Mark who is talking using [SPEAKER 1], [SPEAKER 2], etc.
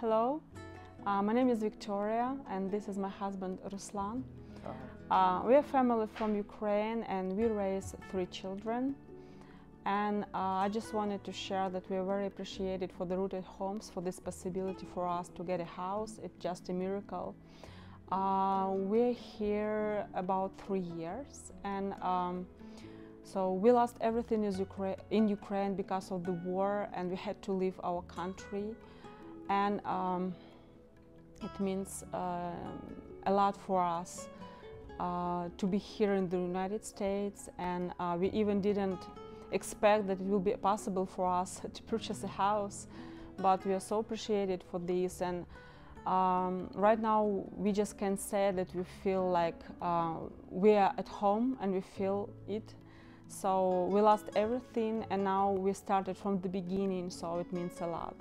[SPEAKER 1] Hello, my name is Victoria and this is my husband Ruslan. We are family from Ukraine and we raise 3 children. And I just wanted to share that we are very appreciated for the Rooted Homes for this possibility for us to get a house. It's just a miracle. We're here about 3 years and so we lost everything in Ukraine because of the war and we had to leave our country. And it means a lot for us to be here in the United States, and we even didn't expect that it will be possible for us to purchase a house, but we are so appreciated for this. And right now we just can say that we feel like we are at home and we feel it. So we lost everything and now we started from the beginning, so it means a lot.